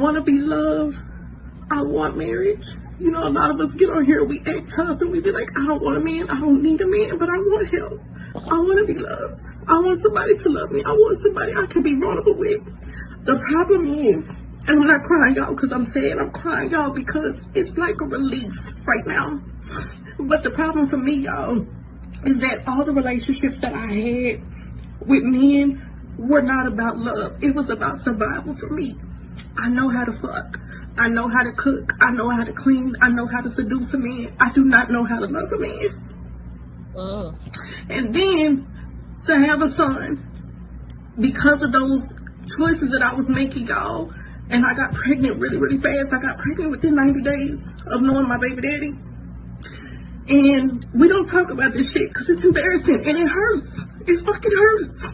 I want to be loved. I want marriage. You know, a lot of us get on here, we act tough, and we be like, I don't want a man, I don't need a man, but I want help. I want to be loved. I want somebody to love me. I want somebody I can be vulnerable with. The problem is, and I'm not crying, y'all, because I'm sad. I'm crying, y'all, because it's like a release right now. But the problem for me, y'all, is that all the relationships that I had with men were not about love. It was about survival for me. I know how to fuck. I know how to cook. I know how to clean. I know how to seduce a man. I do not know how to love a man. And then to have a son, because of those choices that I was making, y'all, and I got pregnant really, really fast. I got pregnant within 90 days of knowing my baby daddy. And we don't talk about this shit because it's embarrassing and it hurts. It fucking hurts.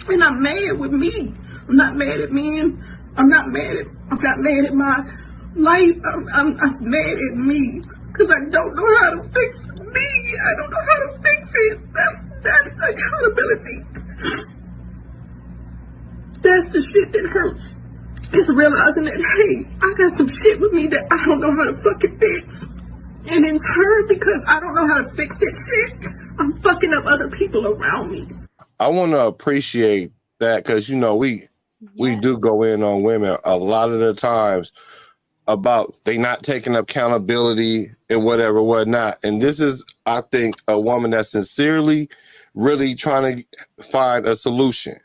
And I'm mad with me. I'm not mad at men. I'm not mad at my life. I'm mad at me because I don't know how to fix me. I don't know how to fix it. That's accountability. That's the shit that hurts. It's realizing that, hey, I got some shit with me that I don't know how to fucking fix. And in turn, because I don't know how to fix that shit, I'm fucking up other people around me. I want to appreciate that because, you know, we do go in on women a lot of the times about they not taking accountability and whatnot. And this is, I think, a woman that's sincerely really trying to find a solution.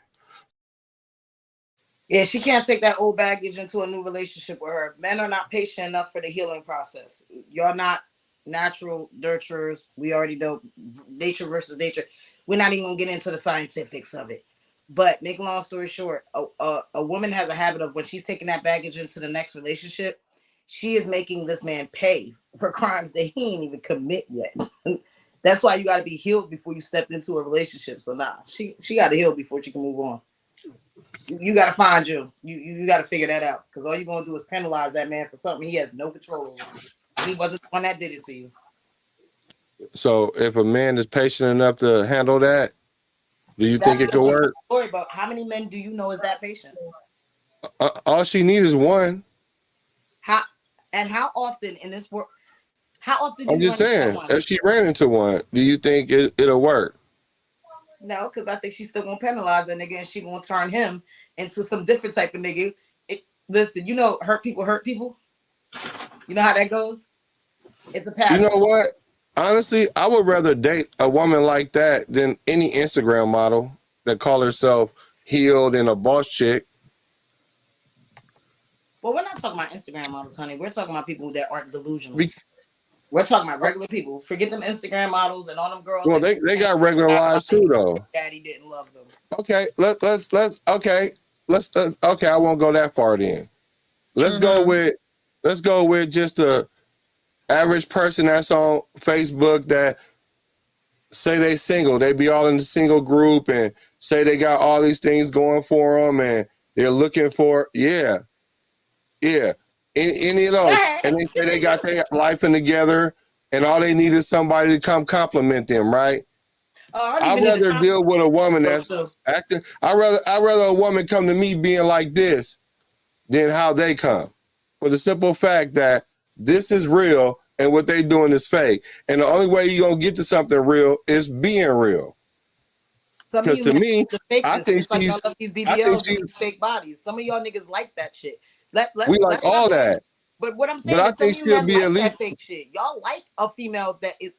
Yeah, she can't take that old baggage into a new relationship with her. Men are not patient enough for the healing process. You're not natural nurturers. We already know nature versus nature. We're not even going to get into the scientifics of it. But make a long story short, a woman has a habit of when she's taking that baggage into the next relationship, she is making this man pay for crimes that he ain't even commit yet. That's why you got to be healed before you step into a relationship. So she got to heal before she can move on. You got to find you. You got to figure that out because all you're going to do is penalize that man for something he has no control over. He wasn't the one that did it to you. So if a man is patient enough to handle that, do you think it could work? Story about how many men do you know is that patient? All she needs is one. How often in this world? How often? I'm just saying, if she ran into one, do you think it'll work? No, because I think she's still gonna penalize that nigga, and she gonna turn him into some different type of nigga. Listen, you know, hurt people hurt people. You know how that goes. It's a pattern. You know what? Honestly, I would rather date a woman like that than any Instagram model that call herself healed and a boss chick. Well, we're not talking about Instagram models, honey. We're talking about people that aren't delusional. We're talking about regular people. Forget them Instagram models and all them girls. Well, they got regular lives too, though. Daddy didn't love them. Okay, let's okay. Okay, I won't go that far then. Let's go with just a average person that's on Facebook that say they single. They be all in the single group and say they got all these things going for them and they're looking for any of those. And they say they got their life together and all they need is somebody to come compliment them, right? I'd rather deal with a woman that's acting. I'd rather a woman come to me being like this than how they come. For the simple fact that this is real and what they doing is fake. And the only way you're gonna get to something real is being real. Because to me, I think like y'all love these BBLs and these fake bodies. Some of y'all niggas like that shit. We like all that. But what I'm saying is some of you that like that fake shit. Y'all like a female that is.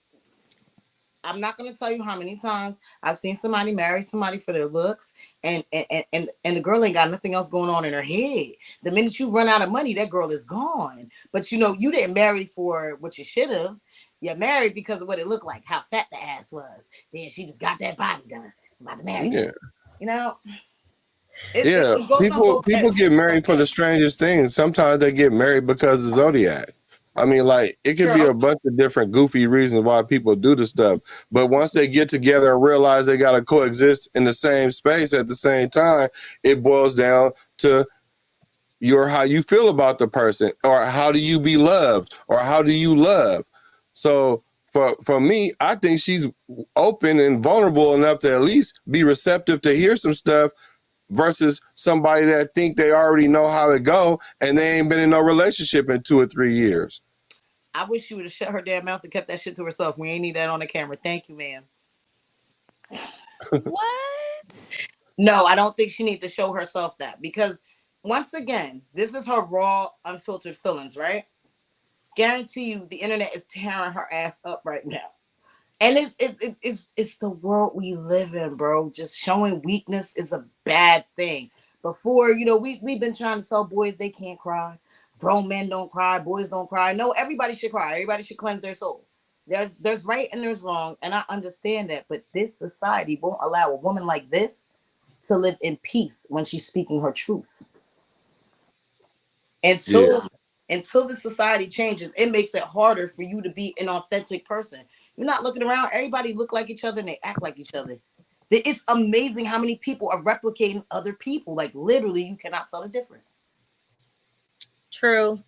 I'm not gonna tell you how many times I've seen somebody marry somebody for their looks, and the girl ain't got nothing else going on in her head. The minute you run out of money, that girl is gone. But you know, you didn't marry for what you should have. You married because of what it looked like, how fat the ass was. Then she just got that body done. I'm about to marry. Yeah. You know. People get married for the strangest things. Sometimes they get married because of Zodiac. I mean, like, it could be a bunch of different goofy reasons why people do the stuff. But once they get together and realize they got to coexist in the same space at the same time, it boils down to how you feel about the person, or how do you be loved, or how do you love. So for me, I think she's open and vulnerable enough to at least be receptive to hear some stuff versus somebody that think they already know how it go and they ain't been in no relationship in 2 or 3 years. I wish she would have shut her damn mouth and kept that shit to herself. We ain't need that on the camera. Thank you, ma'am. What? No, I don't think she needs to show herself that, because once again, this is her raw, unfiltered feelings, right? Guarantee you the internet is tearing her ass up right now. And it's the world we live in, bro. Just showing weakness is a bad thing. Before, you know, we've been trying to tell boys they can't cry. Grown men don't cry, boys don't cry. No, everybody should cry. Everybody should cleanse their soul. There's right and there's wrong, and I understand that, but this society won't allow a woman like this to live in peace when she's speaking her truth. Until the society changes, it makes it harder for you to be an authentic person. You're not looking around. Everybody look like each other and they act like each other. It's amazing how many people are replicating other people. Like, literally, you cannot tell the difference. True.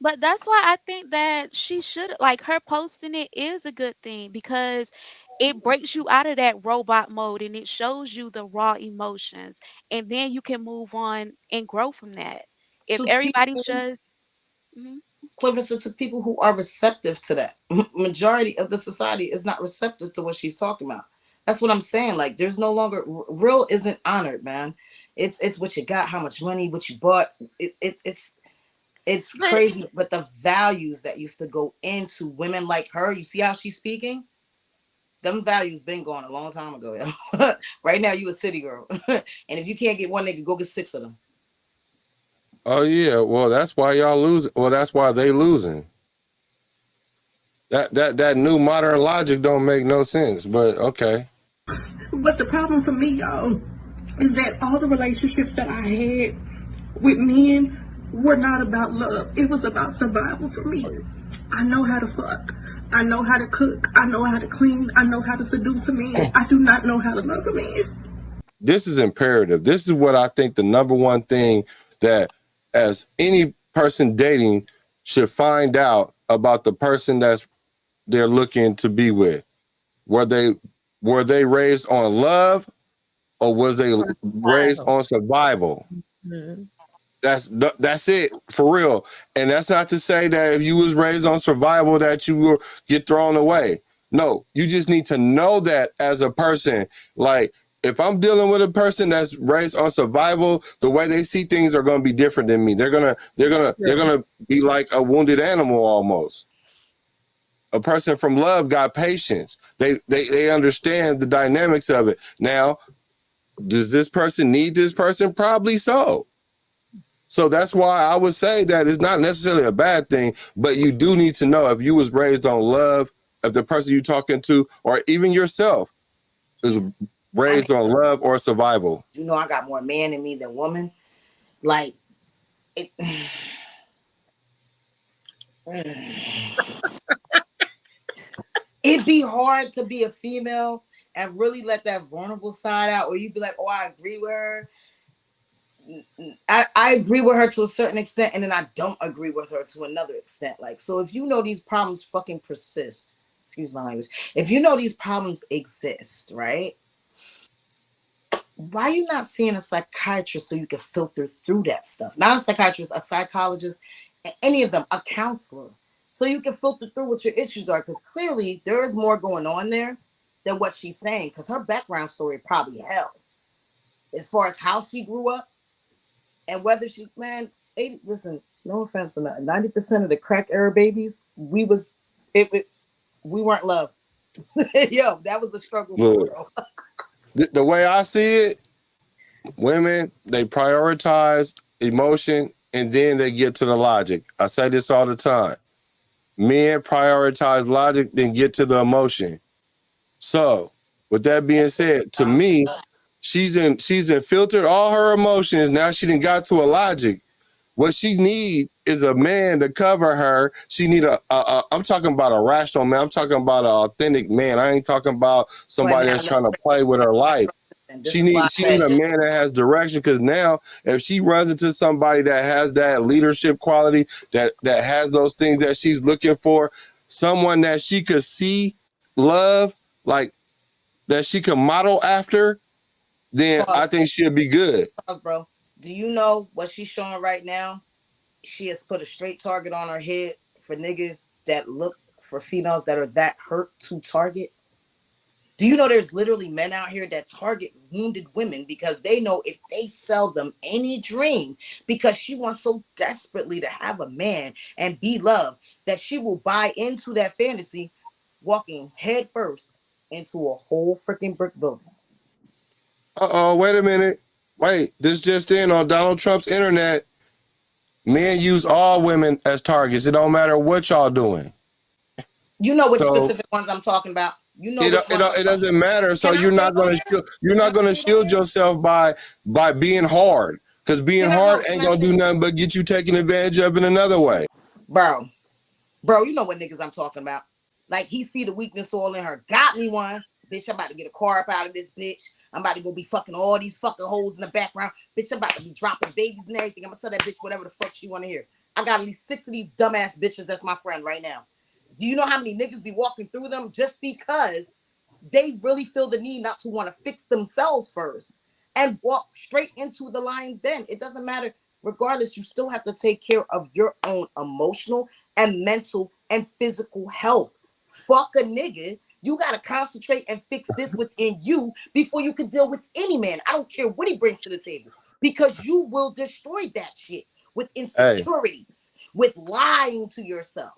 But that's why I think that she should, like, her posting it is a good thing, because it breaks you out of that robot mode and it shows you the raw emotions, and then you can move on and grow from that. If To everybody's people, just Clarissa, to people who are receptive to that, majority of the society is not receptive to what she's talking about. That's what I'm saying. Like, there's no longer, real isn't honored, man. It's what you got, how much money, what you bought. It's crazy, but the values that used to go into women like her, you see how she's speaking? Them values been gone a long time ago, yo. Right now, you a city girl. And if you can't get one nigga, go get 6 of them. Oh yeah, well that's why y'all losing. Well, that's why they losing. That new modern logic don't make no sense, but okay. But the problem for me, y'all, is that all the relationships that I had with men were not about love. It was about survival for me. I know how to fuck. I know how to cook. I know how to clean. I know how to seduce a man. I do not know how to love a man. This is imperative. This is what I think the number one thing that as any person dating should find out about the person that's they're looking to be with. Were they raised on love, or was they raised on survival? Mm-hmm. That's it, for real. And that's not to say that if you was raised on survival that you will get thrown away. No, you just need to know that as a person. Like, if I'm dealing with a person that's raised on survival, the way they see things are going to be different than me. They're gonna be like a wounded animal almost. A person from love got patience. They understand the dynamics of it. Now, does this person need this person? Probably so. So that's why I would say that it's not necessarily a bad thing, but you do need to know if you was raised on love, if the person you're talking to, or even yourself, is raised on love or survival. You know, I got more man in me than woman. Like, it'd be hard to be a female and really let that vulnerable side out, or you'd be like, oh, I agree with her. I agree with her to a certain extent, and then I don't agree with her to another extent. Like, so if you know these problems fucking persist, excuse my language, if you know these problems exist, right? Why are you not seeing a psychiatrist so you can filter through that stuff? Not a psychiatrist, a psychologist, any of them, a counselor, so you can filter through what your issues are, because clearly there is more going on there than what she's saying, because her background story probably hell. As far as how she grew up, and whether she, man, 80, listen, no offense or nothing, 90% of the crack era babies, we weren't loved. Yo, that was the struggle. Look, the way I see it, women, they prioritize emotion and then they get to the logic. I say this all the time. Men prioritize logic, then get to the emotion. So, with that being said, to me, she's filtered all her emotions. Now she done got to a logic. What she need is a man to cover her. She need I'm talking about a rational man. I'm talking about an authentic man. I ain't talking about somebody that's trying to play with her life. She need a man that has direction, because now if she runs into somebody that has that leadership quality, that has those things that she's looking for, someone that she could see, love, like that she can model after, then I think she'll be good. Pause, bro. Do you know what she's showing right now? She has put a straight target on her head for niggas that look for females that are that hurt to target. Do you know there's literally men out here that target wounded women because they know if they sell them any dream, because she wants so desperately to have a man and be loved, that she will buy into that fantasy, walking head first into a whole freaking brick building. Wait a minute. Wait, this just in on Donald Trump's internet. Men use all women as targets. It don't matter what y'all doing. You know which specific ones I'm talking about. You know it doesn't matter. So you're not gonna shield yourself by being hard, because being hard ain't gonna do nothing but get you taken advantage of in another way. Bro, you know what niggas I'm talking about. Like, he see the weakness all in her. Got me one. Bitch, I'm about to get a car up out of this bitch. I'm about to go be fucking all these fucking hoes in the background. Bitch, I'm about to be dropping babies and everything. I'm gonna tell that bitch whatever the fuck she want to hear. I got at least 6 of these dumbass bitches that's my friend right now. Do you know how many niggas be walking through them just because they really feel the need not to want to fix themselves first and walk straight into the lion's den? It doesn't matter. Regardless, you still have to take care of your own emotional and mental and physical health. Fuck a nigga. You got to concentrate and fix this within you before you can deal with any man. I don't care what he brings to the table, because you will destroy that shit with insecurities, with lying to yourself,